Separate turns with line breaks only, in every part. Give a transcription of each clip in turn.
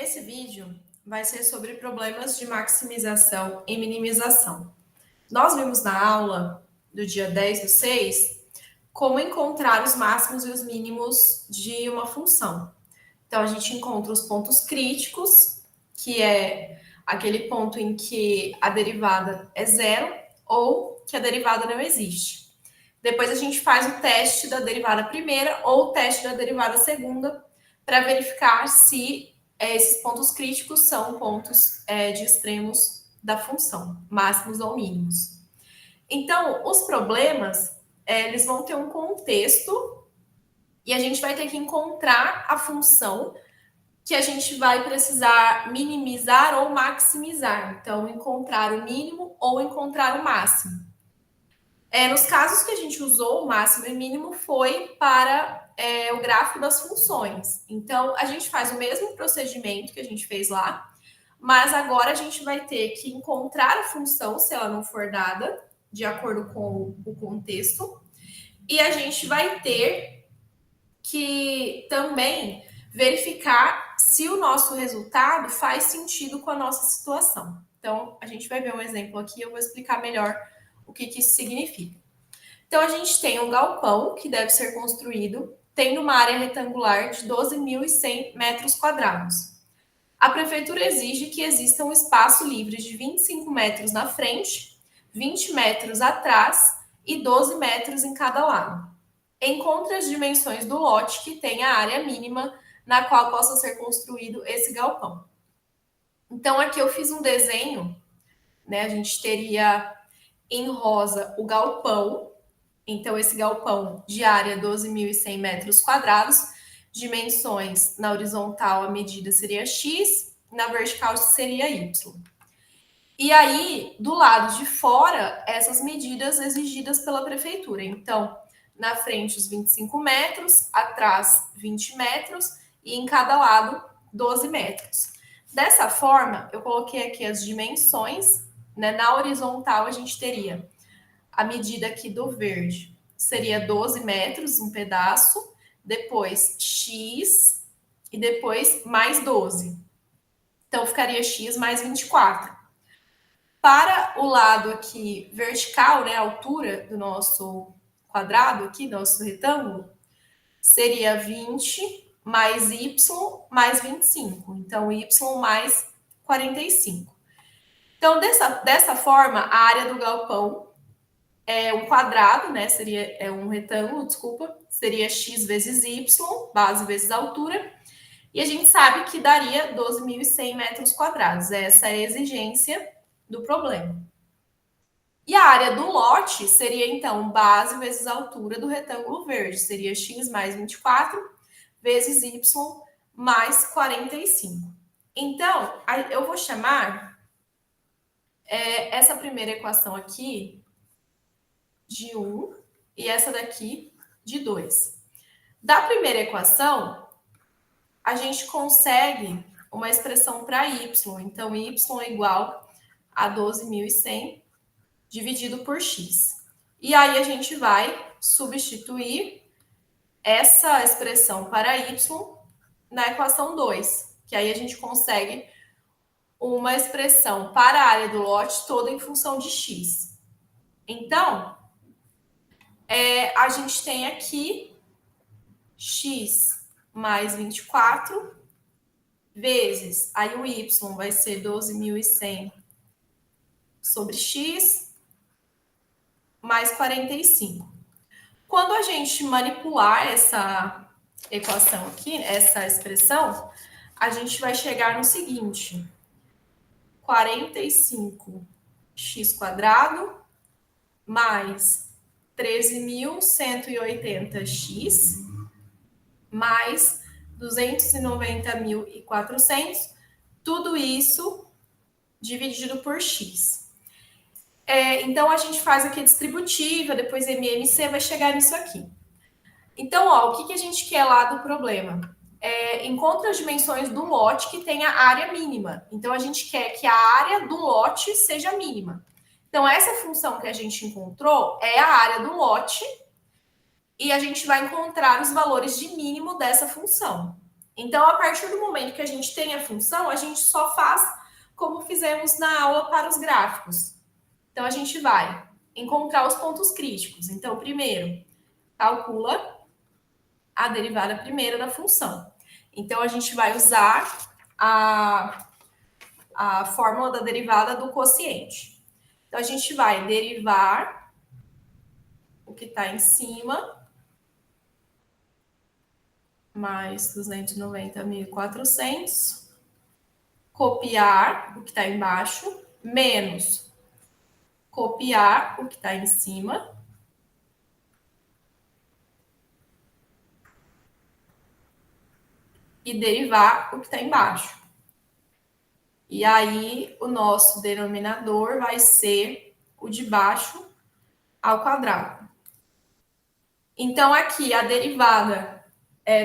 Esse vídeo vai ser sobre problemas de maximização e minimização. Nós vimos na aula do dia 10/6 como encontrar os máximos e os mínimos de uma função. Então, a gente encontra os pontos críticos, que é aquele ponto em que a derivada é zero ou que a derivada não existe. Depois, a gente faz o teste da derivada primeira ou o teste da derivada segunda para verificar se esses pontos críticos são pontos de extremos da função, máximos ou mínimos. Então, os problemas, eles vão ter um contexto e a gente vai ter que encontrar a função que a gente vai precisar minimizar ou maximizar. Então, encontrar o mínimo ou encontrar o máximo. Nos casos que a gente usou, o máximo e mínimo foi para o gráfico das funções. Então, a gente faz o mesmo procedimento que a gente fez lá, mas agora a gente vai ter que encontrar a função, se ela não for dada, de acordo com o contexto, e a gente vai ter que também verificar se o nosso resultado faz sentido com a nossa situação. Então, a gente vai ver um exemplo aqui, eu vou explicar melhor o que isso significa. Então, a gente tem um galpão que deve ser construído, tendo uma área retangular de 12.100 metros quadrados. A prefeitura exige que exista um espaço livre de 25 metros na frente, 20 metros atrás e 12 metros em cada lado. Encontre as dimensões do lote que tem a área mínima na qual possa ser construído esse galpão. Então, aqui eu fiz um desenho, né? A gente teria em rosa o galpão. Então, esse galpão de área 12.100 metros quadrados, dimensões na horizontal a medida seria X, na vertical seria Y. E aí, do lado de fora, essas medidas exigidas pela prefeitura. Então, na frente os 25 metros, atrás 20 metros e em cada lado 12 metros. Dessa forma, eu coloquei aqui as dimensões, né? Na horizontal a gente teria a medida aqui do verde seria 12 metros, um pedaço, depois X e depois mais 12. Então, ficaria X mais 24. Para o lado aqui vertical, né, a altura do nosso quadrado aqui, nosso retângulo, seria 20 mais Y mais 25. Então, Y mais 45. Então, dessa forma, a área do galpão é um quadrado, né? Seria um retângulo, desculpa. Seria x vezes y, base vezes altura. E a gente sabe que daria 12.100 metros quadrados. Essa é a exigência do problema. E a área do lote seria, então, base vezes altura do retângulo verde. Seria x mais 24 vezes y mais 45. Então, eu vou chamar essa primeira equação aqui de 1 e essa daqui de 2. Da primeira equação, a gente consegue uma expressão para y. Então, y é igual a 12.100 dividido por x. E aí a gente vai substituir essa expressão para y na equação 2, que aí a gente consegue uma expressão para a área do lote toda em função de x. Então, a gente tem aqui x mais 24 vezes, aí o y vai ser 12.100 sobre x mais 45. Quando a gente manipular essa equação aqui, essa expressão, a gente vai chegar no seguinte: 45x quadrado mais 13.180x mais 290.400, tudo isso dividido por x. Então, a gente faz aqui a distributiva, depois MMC, vai chegar nisso aqui. Então, ó, o que a gente quer lá do problema? Encontra as dimensões do lote que tem a área mínima. Então, a gente quer que a área do lote seja mínima. Então, essa função que a gente encontrou é a área do lote e a gente vai encontrar os valores de mínimo dessa função. Então, a partir do momento que a gente tem a função, a gente só faz como fizemos na aula para os gráficos. Então, a gente vai encontrar os pontos críticos. Então, primeiro, calcula a derivada primeira da função. Então, a gente vai usar a fórmula da derivada do quociente. Então, a gente vai derivar o que está em cima mais 290.400, copiar o que está embaixo, menos copiar o que está em cima, e derivar o que está embaixo. E aí, o nosso denominador vai ser o de baixo ao quadrado. Então, aqui, a derivada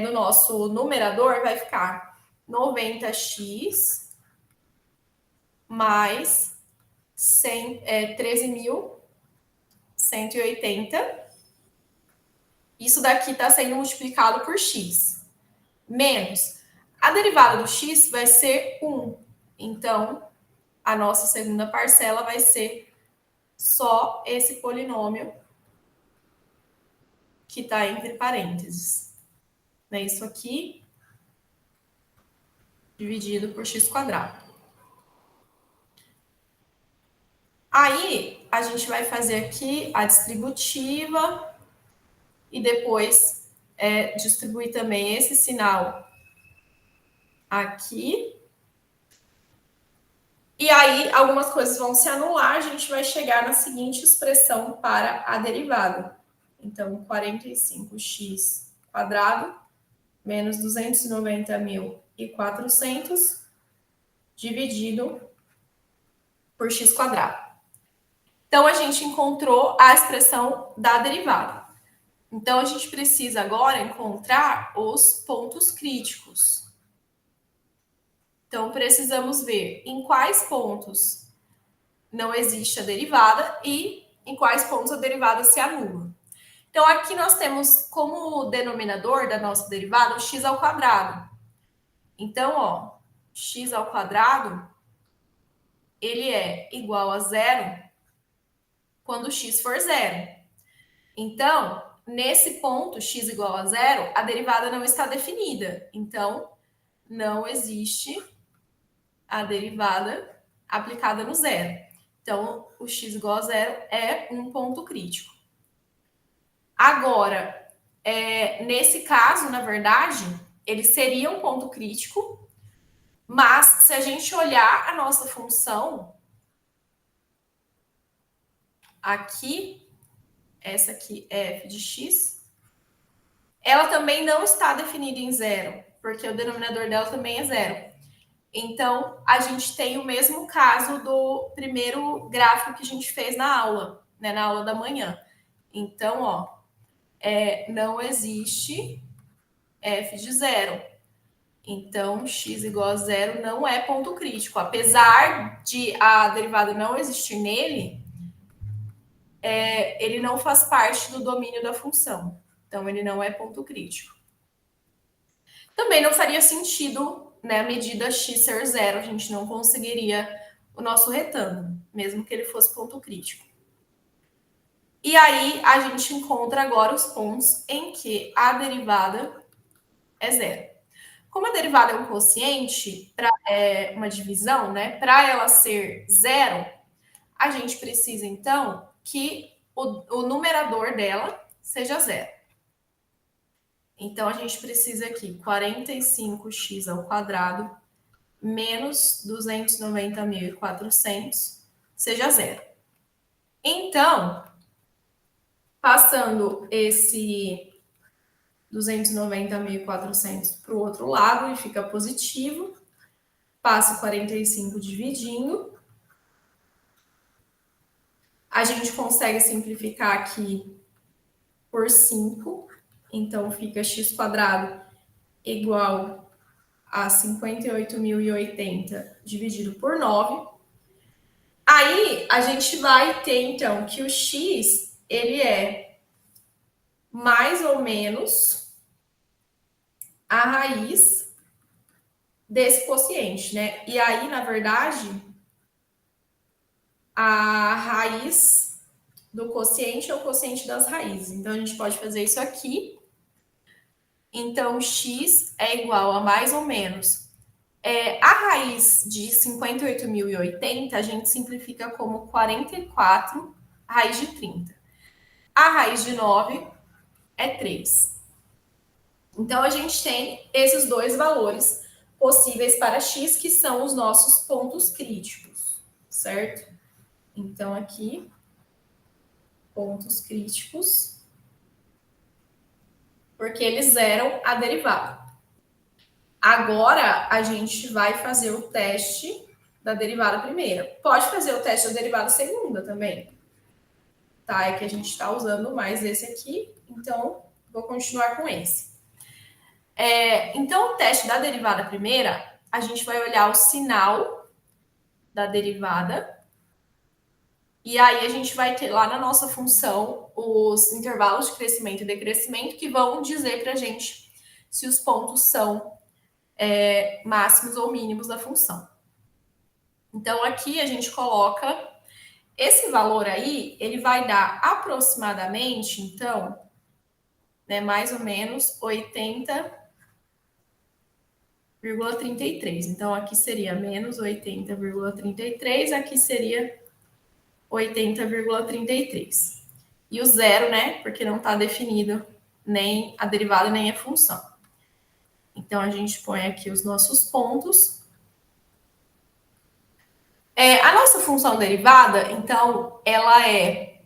no nosso numerador vai ficar 90x mais 13.180. Isso daqui está sendo multiplicado por x. Menos. A derivada do x vai ser 1. Então, a nossa segunda parcela vai ser só esse polinômio que está entre parênteses. É isso aqui, dividido por x². Aí, a gente vai fazer aqui a distributiva e depois distribuir também esse sinal aqui. E aí, algumas coisas vão se anular, a gente vai chegar na seguinte expressão para a derivada. Então, 45x² menos 290.400 dividido por x². Então, a gente encontrou a expressão da derivada. Então, a gente precisa agora encontrar os pontos críticos. Então, precisamos ver em quais pontos não existe a derivada e em quais pontos a derivada se anula. Então, aqui nós temos como denominador da nossa derivada o x². Então, ó, x², ele é igual a zero quando x for zero. Então, nesse ponto, x igual a zero, a derivada não está definida. Então, não existe a derivada aplicada no zero. Então, o x igual a zero é um ponto crítico. Agora, nesse caso, na verdade, ele seria um ponto crítico, mas se a gente olhar a nossa função aqui, essa aqui é f de x, ela também não está definida em zero, porque o denominador dela também é zero. Então, a gente tem o mesmo caso do primeiro gráfico que a gente fez na aula, né, na aula da manhã. Então, ó, não existe f de zero. Então, x igual a zero não é ponto crítico. Apesar de a derivada não existir nele, ele não faz parte do domínio da função. Então, ele não é ponto crítico. Também não faria sentido, né, a medida x ser zero. A gente não conseguiria o nosso retângulo, mesmo que ele fosse ponto crítico. E aí, a gente encontra agora os pontos em que a derivada é zero. Como a derivada é um quociente, uma divisão, né? Para ela ser zero, a gente precisa, então, que o numerador dela seja zero. Então, a gente precisa aqui 45x² menos 290.400 seja zero. Então, passando esse 290.400 para o outro lado e fica positivo, passo 45 dividindo. A gente consegue simplificar aqui por 5. Então, fica x² igual a 58.080 dividido por 9. Aí, a gente vai ter, então, que o x, ele é mais ou menos a raiz desse quociente, né? E aí, na verdade, a raiz do quociente é o quociente das raízes. Então, a gente pode fazer isso aqui. Então, x é igual a mais ou menos. A raiz de 58.080, a gente simplifica como 44 raiz de 30. A raiz de 9 é 3. Então, a gente tem esses dois valores possíveis para x, que são os nossos pontos críticos, certo? Então, aqui, pontos críticos, porque eles zeram a derivada. Agora, a gente vai fazer o teste da derivada primeira. Pode fazer o teste da derivada segunda também. Tá? É que a gente está usando mais esse aqui, então vou continuar com esse. Então, o teste da derivada primeira, a gente vai olhar o sinal da derivada. E aí a gente vai ter lá na nossa função os intervalos de crescimento e decrescimento que vão dizer para a gente se os pontos são máximos ou mínimos da função. Então, aqui a gente coloca esse valor aí, ele vai dar aproximadamente, então, né, mais ou menos 80,33. Então, aqui seria menos 80,33, aqui seria 80,33. E o zero, né, porque não está definido nem a derivada nem a função. Então, a gente põe aqui os nossos pontos. A nossa função derivada, então, ela é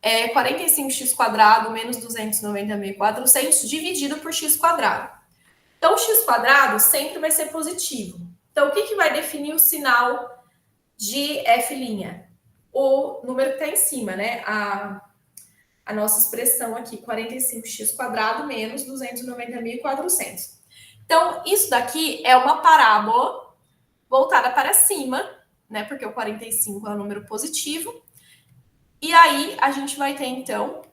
45x² menos 290.400 dividido por x². Então, o x² sempre vai ser positivo. Então, o que vai definir o sinal de f'? O número que está em cima, né? A nossa expressão aqui, 45x² menos 290.400. Então, isso daqui é uma parábola voltada para cima, né? Porque o 45 é um número positivo. E aí, a gente vai ter, então,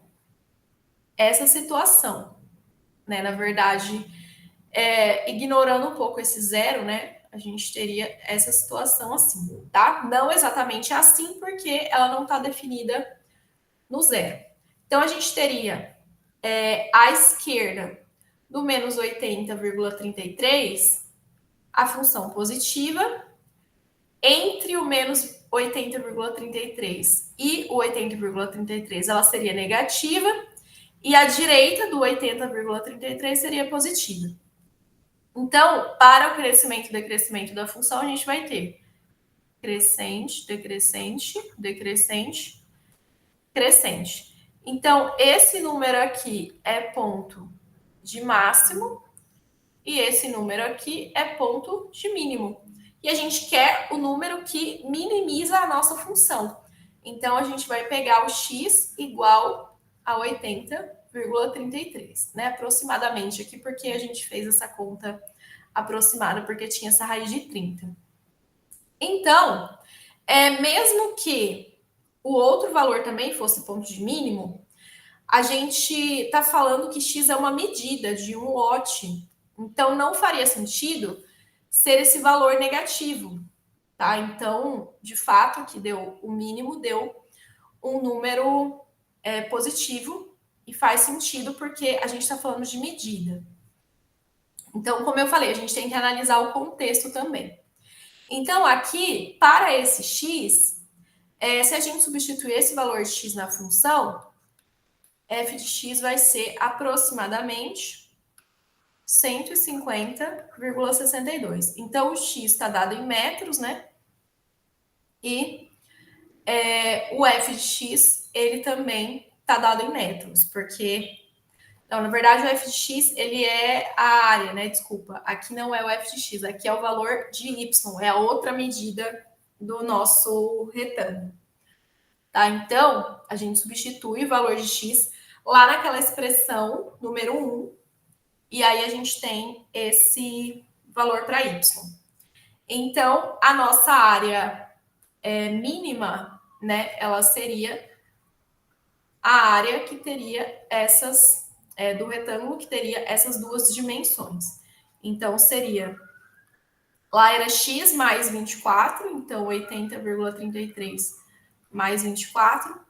essa situação, né? Na verdade, ignorando um pouco esse zero, né? A gente teria essa situação assim, tá? Não exatamente assim, porque ela não está definida no zero. Então, a gente teria à esquerda do menos 80,33, a função positiva, entre o menos 80,33 e o 80,33, ela seria negativa, e a direita do 80,33 seria positiva. Então, para o crescimento e decrescimento da função, a gente vai ter crescente, decrescente, decrescente, crescente. Então, esse número aqui é ponto de máximo e esse número aqui é ponto de mínimo. E a gente quer o número que minimiza a nossa função. Então, a gente vai pegar o x igual a 80,33, né? Aproximadamente aqui, porque a gente fez essa conta aproximada, porque tinha essa raiz de 30. Então, mesmo que o outro valor também fosse ponto de mínimo, a gente está falando que x é uma medida de um lote. Então, não faria sentido ser esse valor negativo, tá? Então, de fato, que deu o mínimo, deu um número positivo e faz sentido porque a gente está falando de medida. Então, como eu falei, a gente tem que analisar o contexto também. Então, aqui, para esse x, se a gente substituir esse valor de x na função, f de x vai ser aproximadamente 150,62. Então, o x está dado em metros, né? E o f de x, ele também está dado em metros, porque... Não, na verdade, o f de x, ele é a área, né? Desculpa, aqui não é o f de x, aqui é o valor de y, é a outra medida do nosso retângulo. Tá? Então, a gente substitui o valor de x lá naquela expressão número 1, e aí a gente tem esse valor para y. Então, a nossa área mínima, né, ela seria a área que teria essas, do retângulo, que teria essas duas dimensões. Então, seria Lá era x mais 24, então 80,33 mais 24,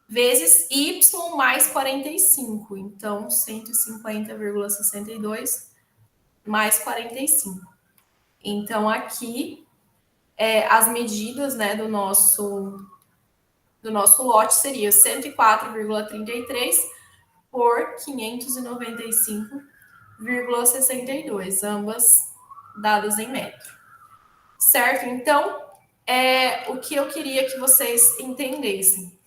vezes y mais 45, então 150,62 mais 45. Então, aqui, as medidas, né, do nosso lote seria 104,33 por 595,62, ambas dadas em metro. Certo? Então, o que eu queria que vocês entendessem,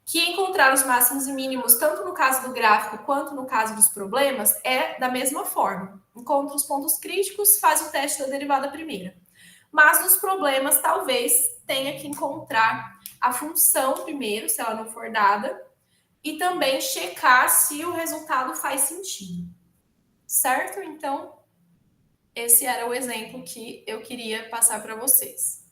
que encontrar os máximos e mínimos, tanto no caso do gráfico quanto no caso dos problemas, é da mesma forma. Encontra os pontos críticos, faz o teste da derivada primeira. Mas nos problemas, talvez tenha que encontrar a função primeiro, se ela não for dada, e também checar se o resultado faz sentido. Certo? Então, esse era o exemplo que eu queria passar para vocês.